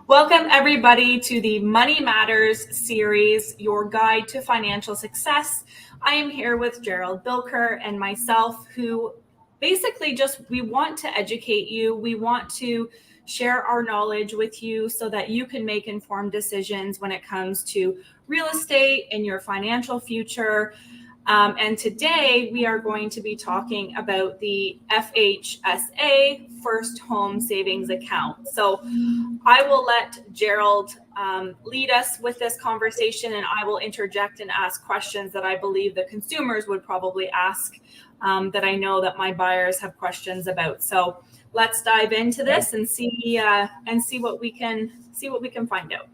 Welcome everybody to the Money Matters series, your guide to financial success. I am here with Gerald Bilker and myself, who basically we want to educate you. We want to share our knowledge with you so that you can make informed decisions when it comes to real estate and your financial future. And today we are going to be talking about the FHSA First Home Savings Account. So I will let Gerald lead us with this conversation, and I will interject and ask questions that I believe the consumers would probably ask that I know that my buyers have questions about. So let's dive into this and see what we can find out.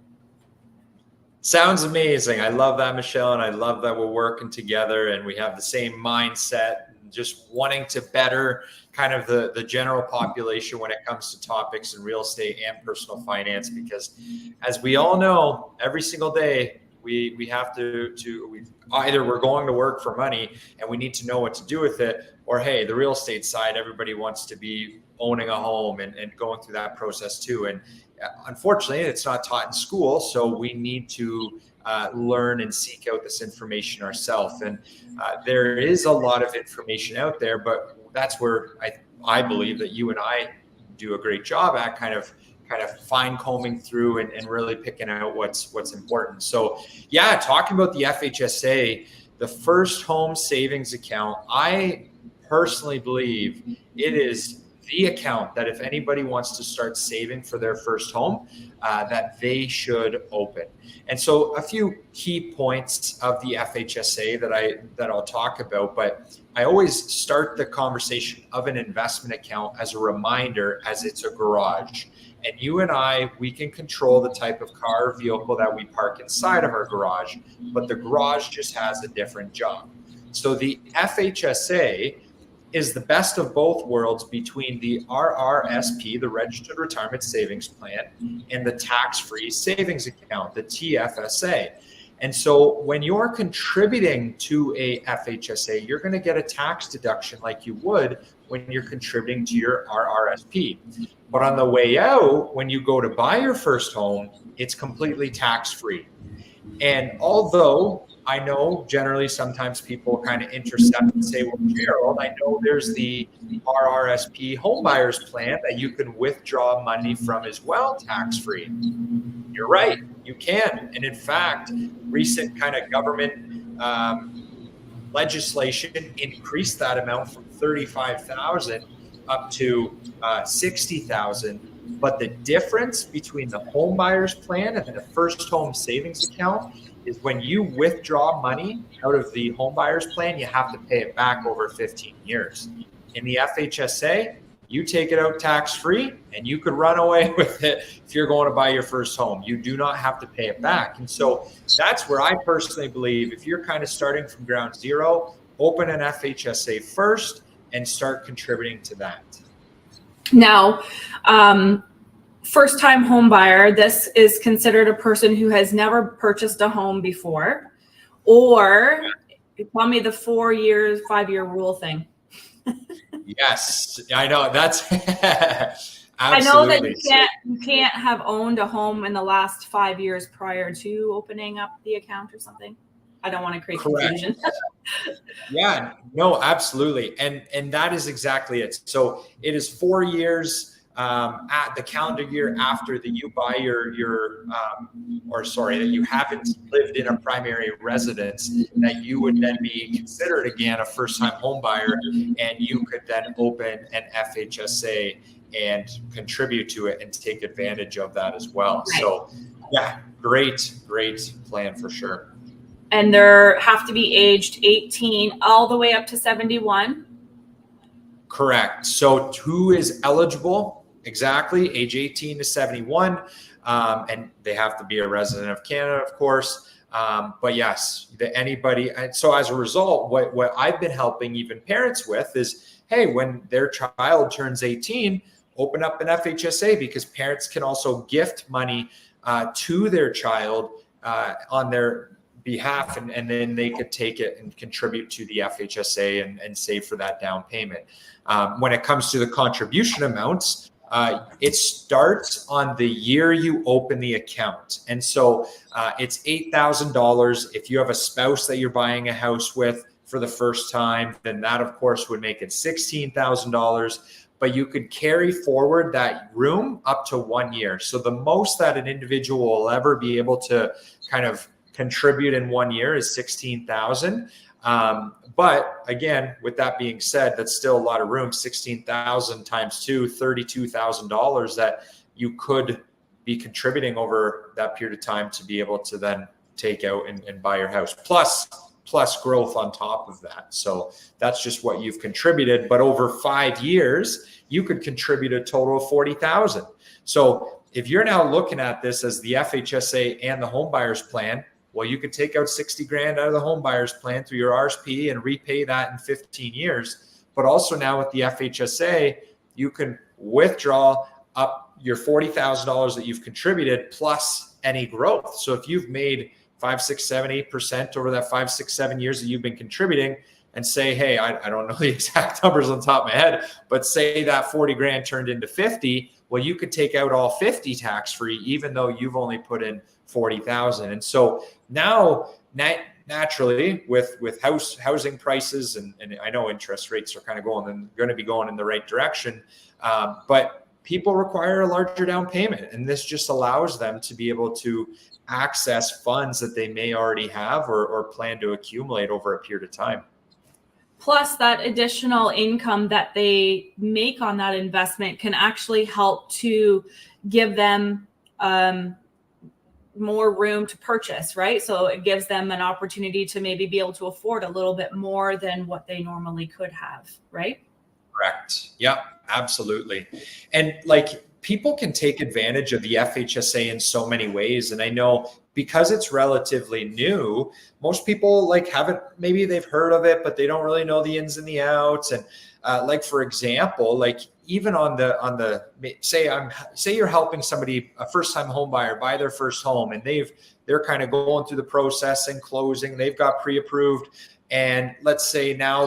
Sounds amazing. I love that, Michelle, and I love that we're working together and we have the same mindset, just wanting to better kind of the general population when it comes to topics in real estate and personal finance, because as we all know, every single day we have to either we're going to work for money and we need to know what to do with it, or hey, the real estate side, everybody wants to be owning a home and going through that process too. And unfortunately, it's not taught in school, so we need to learn and seek out this information ourselves. And there is a lot of information out there, but that's where I believe that you and I do a great job at kind of fine combing through and really picking out what's important. So yeah, talking about the FHSA, the First Home Savings Account, I personally believe it is the account that if anybody wants to start saving for their first home, that they should open. And so a few key points of the FHSA that I'll talk about, but I always start the conversation of an investment account as a reminder, as it's a garage. And you and we can control the type of car or vehicle that we park inside of our garage, but the garage just has a different job. So the FHSA is the best of both worlds between the RRSP, the Registered Retirement Savings Plan, and the Tax-Free Savings Account, the TFSA. And so when you're contributing to a FHSA, you're going to get a tax deduction like you would when you're contributing to your RRSP. But on the way out, when you go to buy your first home, it's completely tax-free. And although I know generally sometimes people kind of intercept and say, well, Gerald, I know there's the RRSP homebuyers plan that you can withdraw money from as well, tax-free. You're right, you can. And in fact, recent kind of government legislation increased that amount from $35,000 up to $60,000. But the difference between the homebuyers plan and the First Home Savings Account is when you withdraw money out of the homebuyers plan, you have to pay it back over 15 years. In the FHSA, you take it out tax-free and you could run away with it if you're going to buy your first home. You do not have to pay it back. And so that's where I personally believe if you're kind of starting from ground zero, open an FHSA first and start contributing to that. Now, first-time home buyer, this is considered a person who has never purchased a home before, or tell me the 5-year rule thing. Yes, I know that's absolutely. I know that you can't have owned a home in the last 5 years prior to opening up the account or something. I don't want to create confusion. Yeah, no, absolutely. And that is exactly it. So it is 4 years at the calendar year after that you buy that you haven't lived in a primary residence, that you would then be considered again a first-time home buyer, and you could then open an FHSA and contribute to it and take advantage of that as well. Right. So yeah, great plan for sure. And they have to be aged 18 all the way up to 71. Correct. So who is eligible? Exactly, age 18 to 71, and they have to be a resident of Canada, of course. But yes, anybody. And so as a result, what I've been helping even parents with is, hey, when their child turns 18, open up an FHSA, because parents can also gift money to their child on their behalf, and then they could take it and contribute to the FHSA and save for that down payment. When it comes to the contribution amounts, It starts on the year you open the account. And so it's $8,000. If you have a spouse that you're buying a house with for the first time, then that of course would make it $16,000. But you could carry forward that room up to 1 year. So the most that an individual will ever be able to kind of contribute in 1 year is $16,000. But again, with that being said, that's still a lot of room. 16,000 times two, $32,000 that you could be contributing over that period of time to be able to then take out and buy your house. Plus growth on top of that. So that's just what you've contributed. But over 5 years, you could contribute a total of 40,000. So if you're now looking at this as the FHSA and the homebuyers plan, well, you could take out 60 grand out of the homebuyers plan through your RSP and repay that in 15 years. But also now with the FHSA, you can withdraw up your $40,000 that you've contributed plus any growth. So if you've made 5, 6, 7, 8% over that 5, 6, 7 years that you've been contributing, and say, hey, I don't know the exact numbers on the top of my head, but say that 40 grand turned into 50, well, you could take out all 50 tax-free, even though you've only put in 40,000. And so now naturally with housing prices, and I know interest rates are kind of going to be going in the right direction, but people require a larger down payment. And this just allows them to be able to access funds that they may already have or plan to accumulate over a period of time. Plus, that additional income that they make on that investment can actually help to give them more room to purchase, right? So it gives them an opportunity to maybe be able to afford a little bit more than what they normally could have, right? Correct. Yep, absolutely. And like people can take advantage of the FHSA in so many ways. And I know because it's relatively new, most people like haven't, maybe they've heard of it, but they don't really know the ins and the outs. And like, for example, like even on the, say you're helping somebody, a first time home buyer, buy their first home, and they're kind of going through the process and closing, they've got pre-approved. And let's say now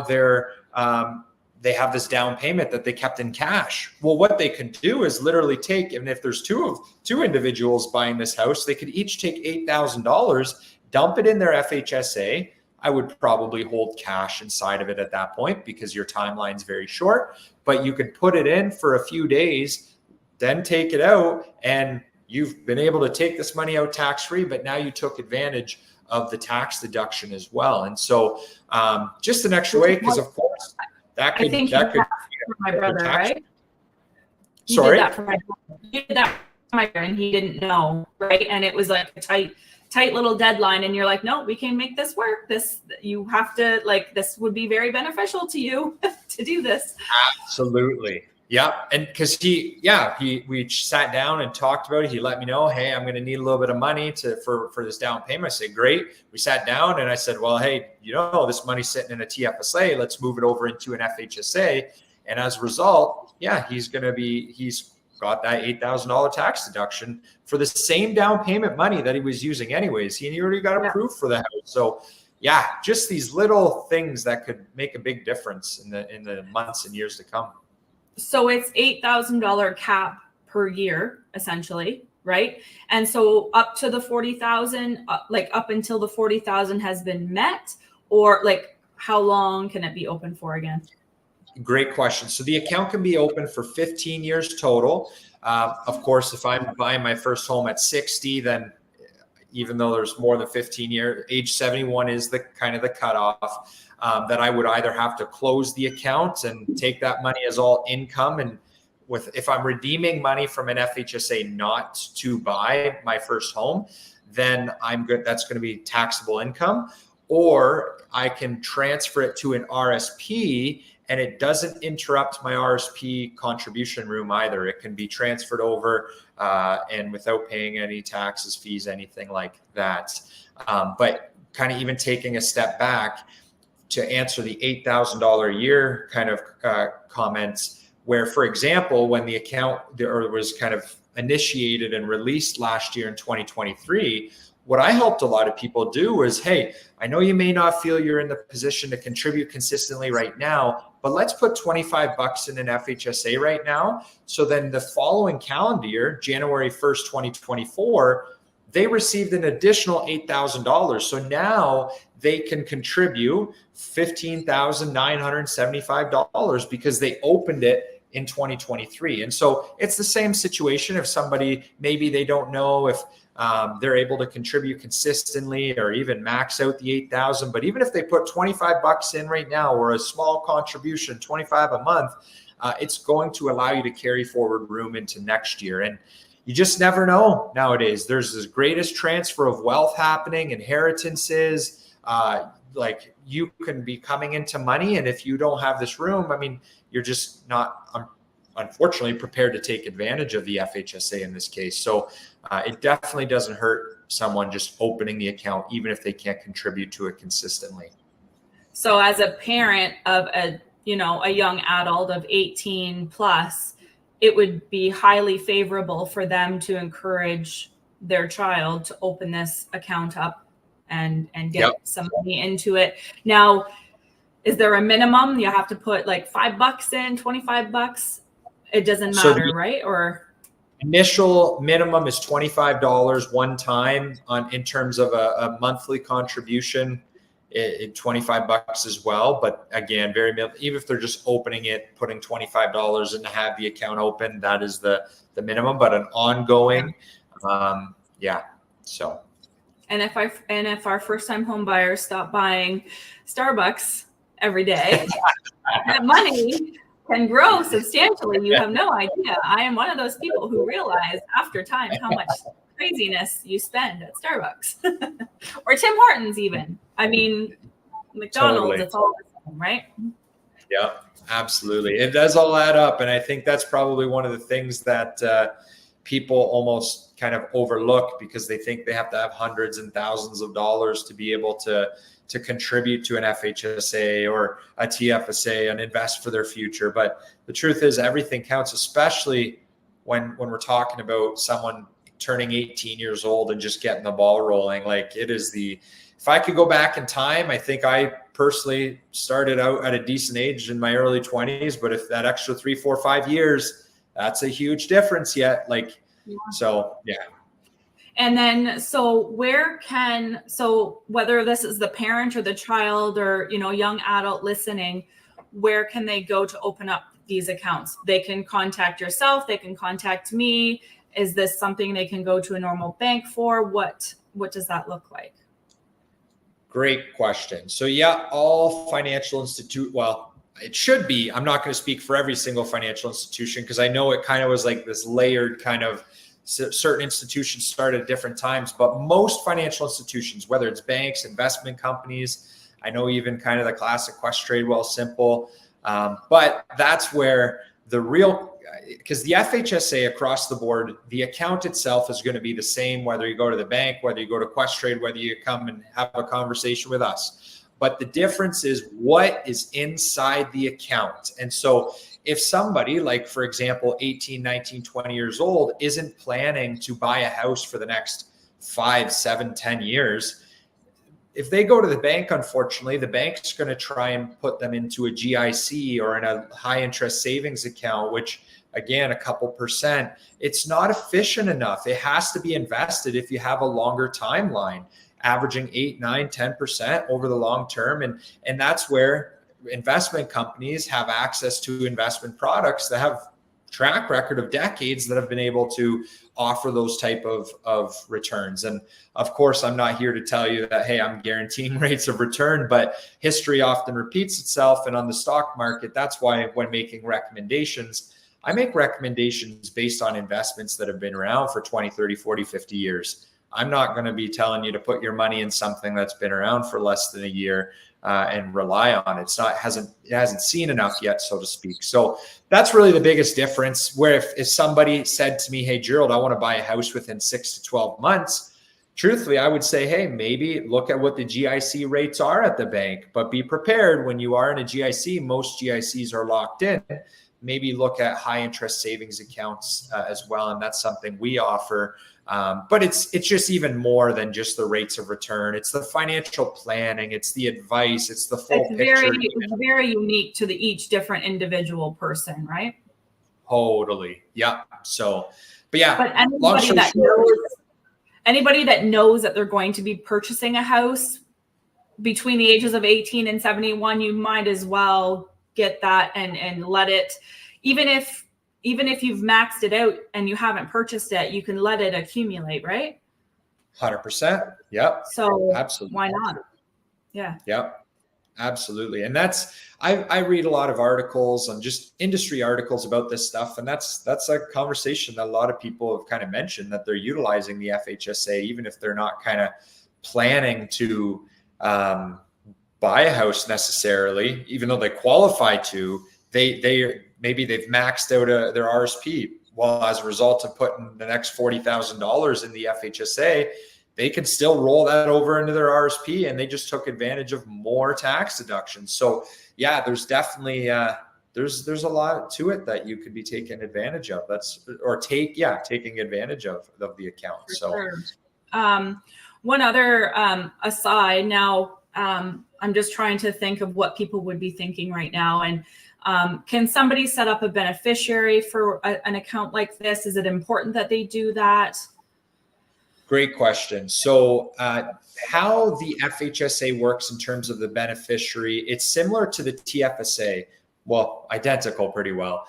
they have this down payment that they kept in cash. Well, what they can do is literally take, and if there's two individuals buying this house, they could each take $8,000, dump it in their FHSA. I would probably hold cash inside of it at that point because your timeline's very short, but you could put it in for a few days, then take it out, and you've been able to take this money out tax-free, but now you took advantage of the tax deduction as well. And so just an extra way, because of course, I think that could for my brother, right? Sorry? You did that for my brother, and he didn't know, right? And it was like a tight little deadline, and you're like, no, we can make this work. You have to, like, this would be very beneficial to you to do this. Absolutely. Yeah. And because we sat down and talked about it. He let me know, hey, I'm going to need a little bit of money for this down payment. I said, great. We sat down and I said, well, hey, this money's sitting in a TFSA. Let's move it over into an FHSA. And as a result, he's got that $8,000 tax deduction for the same down payment money that he was using anyways. He already got approved for the house. So just these little things that could make a big difference in the months and years to come. So it's $8,000 cap per year, essentially, right? And so up to the 40,000, like up until the 40,000 has been met, or like how long can it be open for again? Great question. So the account can be open for 15 years total. Of course, if I'm buying my first home at 60, then even though there's more than 15 years, age 71 is the kind of the cutoff. That I would either have to close the account and take that money as all income, and if I'm redeeming money from an FHSA not to buy my first home, then I'm good. That's going to be taxable income, or I can transfer it to an RSP, and it doesn't interrupt my RSP contribution room either. It can be transferred over and without paying any taxes, fees, anything like that. But kind of even taking a step back, to answer the $8,000 a year kind of comments, where, for example, when the account was kind of initiated and released last year in 2023, what I helped a lot of people do is, hey, I know you may not feel you're in the position to contribute consistently right now, but let's put 25 bucks in an FHSA right now. So then the following calendar year, January 1st, 2024, they received an additional $8,000. So now they can contribute $15,975 because they opened it in 2023. And so it's the same situation. If somebody, maybe they don't know if they're able to contribute consistently or even max out the 8,000. But even if they put 25 bucks in right now, or a small contribution, 25 a month, it's going to allow you to carry forward room into next year. And you just never know nowadays. There's this greatest transfer of wealth happening, inheritances, like you can be coming into money. And if you don't have this room, I mean, you're just not, unfortunately, prepared to take advantage of the FHSA in this case. So it definitely doesn't hurt someone just opening the account, even if they can't contribute to it consistently. So as a parent of a young adult of 18 plus, it would be highly favorable for them to encourage their child to open this account up and get some money into it. Now, is there a minimum? You have to put like $5 in, 25 bucks. It doesn't matter, right? Or initial minimum is $25 one time in terms of a monthly contribution. 25 bucks as well. But again, very minimal. Even if they're just opening it, putting $25 in to have the account open, that is the minimum, but an ongoing. So. And if our first time home buyers stop buying Starbucks every day, that money can grow substantially. You have no idea. I am one of those people who realize after time how much craziness you spend at Starbucks or Tim Hortons even. I mean, McDonald's, totally. It's all the same, right? Yeah, absolutely. It does all add up. And I think that's probably one of the things that people almost kind of overlook because they think they have to have hundreds and thousands of dollars to be able to contribute to an FHSA or a TFSA and invest for their future. But the truth is everything counts, especially when we're talking about someone turning 18 years old and just getting the ball rolling. Like if I could go back in time, I think I personally started out at a decent age in my early 20s, but if that extra 3, 4, 5 years, that's a huge difference yet. So, yeah. And then, so whether this is the parent or the child or, young adult listening, where can they go to open up these accounts? They can contact yourself. They can contact me. Is this something they can go to a normal bank for? What does that look like? Great question. So all financial it should be. I'm not going to speak for every single financial institution because I know it kind of was like this layered kind of certain institutions started at different times, but most financial institutions, whether it's banks, investment companies, I know even kind of the classic Quest Tradewell Simple, but that's where because the FHSA across the board, the account itself is going to be the same, whether you go to the bank, whether you go to Quest Trade, whether you come and have a conversation with us. But the difference is what is inside the account. And so if somebody like, for example, 18, 19, 20 years old isn't planning to buy a house for the next 5, 7, 10 years, if they go to the bank, unfortunately, the bank's going to try and put them into a GIC or in a high interest savings account, which again, a couple percent, it's not efficient enough. It has to be invested if you have a longer timeline, averaging 8, 9, 10% over the long term. And that's where investment companies have access to investment products that have track record of decades that have been able to offer those type of returns. And of course, I'm not here to tell you that, hey, I'm guaranteeing rates of return, but history often repeats itself. And on the stock market, that's why when making recommendations, I make recommendations based on investments that have been around for 20, 30, 40, 50 years. I'm not going to be telling you to put your money in something that's been around for less than a year and rely on it. It hasn't seen enough yet, so to speak. So that's really the biggest difference. Where if somebody said to me, hey, Gerald, I want to buy a house within 6 to 12 months, truthfully, I would say, hey, maybe look at what the GIC rates are at the bank, but be prepared when you are in a GIC. Most GICs are locked in. Maybe look at high interest savings accounts as well. And that's something we offer But it's just even more than just the rates of return. It's the financial planning, it's the advice, it's the full picture. It's very unique to each different individual person, right? Totally. Yeah. So, but yeah, but anybody that knows that they're going to be purchasing a house between the ages of 18 and 71, you might as well get that and let it, even if you've maxed it out and you haven't purchased it, you can let it accumulate, right? 100%. Yep. So absolutely. Why not? Yeah. Yep. Absolutely. And I read a lot of articles and just industry articles about this stuff. And that's a conversation that a lot of people have kind of mentioned, that they're utilizing the FHSA, even if they're not kind of planning to buy a house necessarily, even though they qualify to, maybe they've maxed out their RSP. Well, as a result of putting the next $40,000 in the FHSA, they can still roll that over into their RSP, and they just took advantage of more tax deductions. So yeah, there's definitely there's a lot to it that you could be taking advantage of. Taking advantage of the account. For so sure. One other aside now, I'm just trying to think of what people would be thinking right now. And can somebody set up a beneficiary for an account like this? Is it important that they do that? Great question. So how the FHSA works in terms of the beneficiary, it's similar to the TFSA. Well, identical pretty well,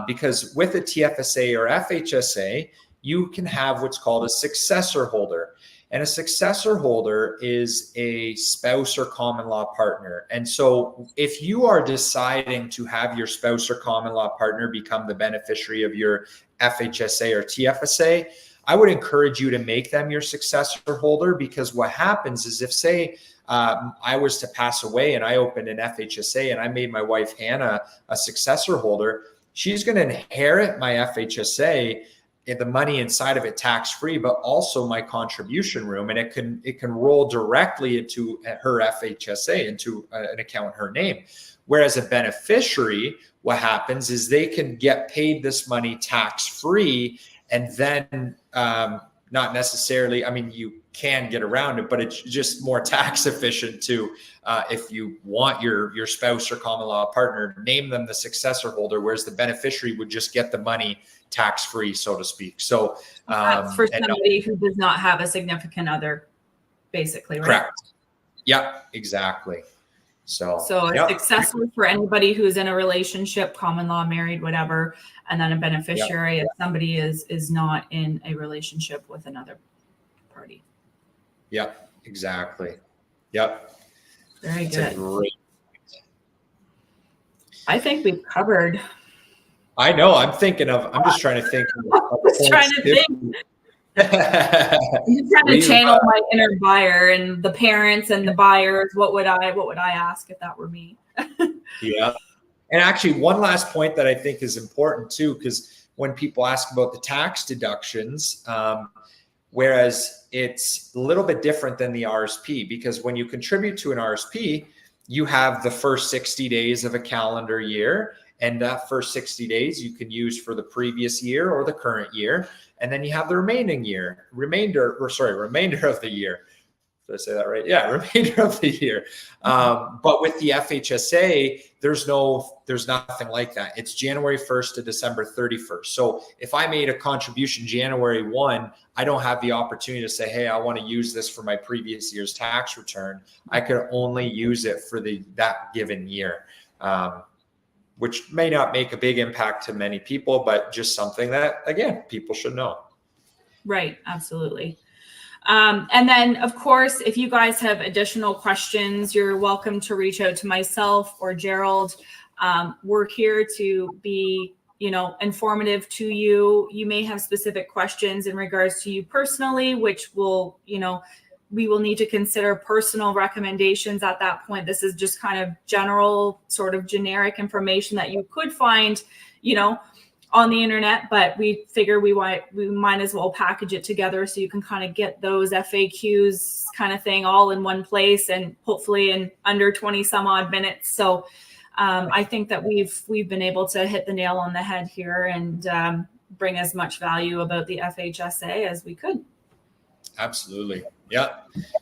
because with a TFSA or FHSA, you can have what's called a successor holder. And a successor holder is a spouse or common law partner. And so if you are deciding to have your spouse or common law partner become the beneficiary of your FHSA or TFSA, I would encourage you to make them your successor holder, because what happens is, if say I was to pass away and I opened an FHSA and I made my wife Hannah a successor holder, she's going to inherit my FHSA, the money inside of it tax-free, but also my contribution room, and it can roll directly into her FHSA, into an account in her name. Whereas a beneficiary, what happens is they can get paid this money tax-free, and then not necessarily, I mean, you can get around it, but it's just more tax efficient to, if you want your spouse or common law partner, name them the successor holder, whereas the beneficiary would just get the money tax-free, so to speak. So that's for somebody who does not have a significant other, basically, right? Correct. Yeah, exactly. So a successor for anybody who's in a relationship, common law, married, whatever, and then a beneficiary if somebody is not in a relationship with another party. Yep, exactly. Yep. Very good. I think we've covered. I know. I'm just trying to think. I'm trying to channel my inner buyer and the parents and the buyers. What would I ask if that were me? Yeah. And actually, one last point that I think is important too, because when people ask about the tax deductions, whereas it's a little bit different than the RSP, because when you contribute to an RSP, you have the first 60 days of a calendar year. And that first 60 days you can use for the previous year or the current year. And then you have the remainder of the year. Did I say that right? Yeah, remainder of the year. But with the FHSA, there's nothing like that. It's January 1st to December 31st. So if I made a contribution January 1, I don't have the opportunity to say, hey, I want to use this for my previous year's tax return. I could only use it for that given year. Which may not make a big impact to many people, but just something that, again, people should know. Right. Absolutely. And then, of course, if you guys have additional questions, you're welcome to reach out to myself or Gerald. We're here to be, informative to you. You may have specific questions in regards to you personally, which will, we will need to consider personal recommendations at that point. This is just kind of general, sort of generic information that you could find, on the internet, but we figure we might as well package it together so you can kind of get those FAQs kind of thing all in one place, and hopefully in under 20 some odd minutes. So I think that we've been able to hit the nail on the head here, and bring as much value about the FHSA as we could. Absolutely. Yeah.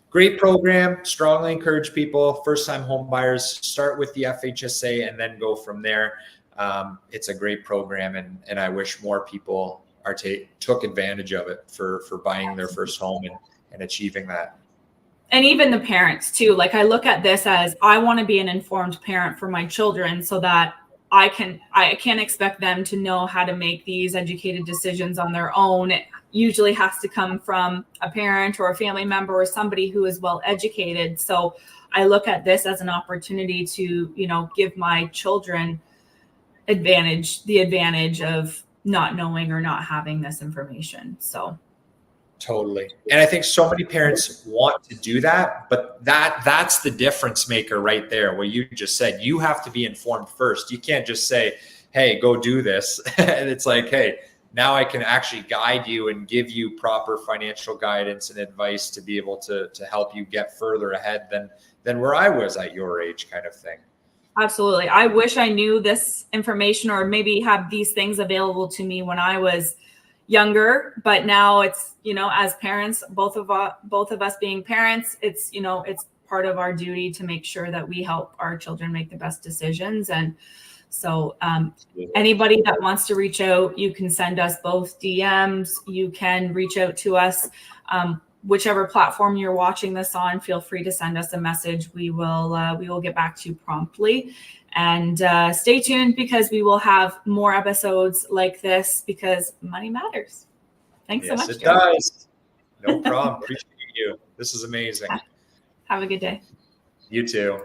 Great program. Strongly encourage people, first-time home buyers, start with the FHSA and then go from there. It's a great program, and I wish more people took advantage of it for buying their first home and achieving that. And even the parents too. Like, I look at this as, I want to be an informed parent for my children so that I can't expect them to know how to make these educated decisions on their own. It usually has to come from a parent or a family member or somebody who is well educated. So I look at this as an opportunity to, give my children the advantage of not knowing or not having this information. So totally. And I think so many parents want to do that, but that's the difference maker right there, where you just said you have to be informed first. You can't just say, hey, go do this. And it's like, hey, now I can actually guide you and give you proper financial guidance and advice to be able to help you get further ahead than where I was at your age, kind of thing. Absolutely. I wish I knew this information, or maybe have these things available to me when I was younger, but now it's, as parents, both of us being parents, it's part of our duty to make sure that we help our children make the best decisions. And so anybody that wants to reach out, you can send us both DMs. You can reach out to us, whichever platform you're watching this on. Feel free to send us a message. We will get back to you promptly. And stay tuned, because we will have more episodes like this, because money matters. Thanks so much. Yes, it does. No problem. Appreciate you. This is amazing. Have a good day. You too.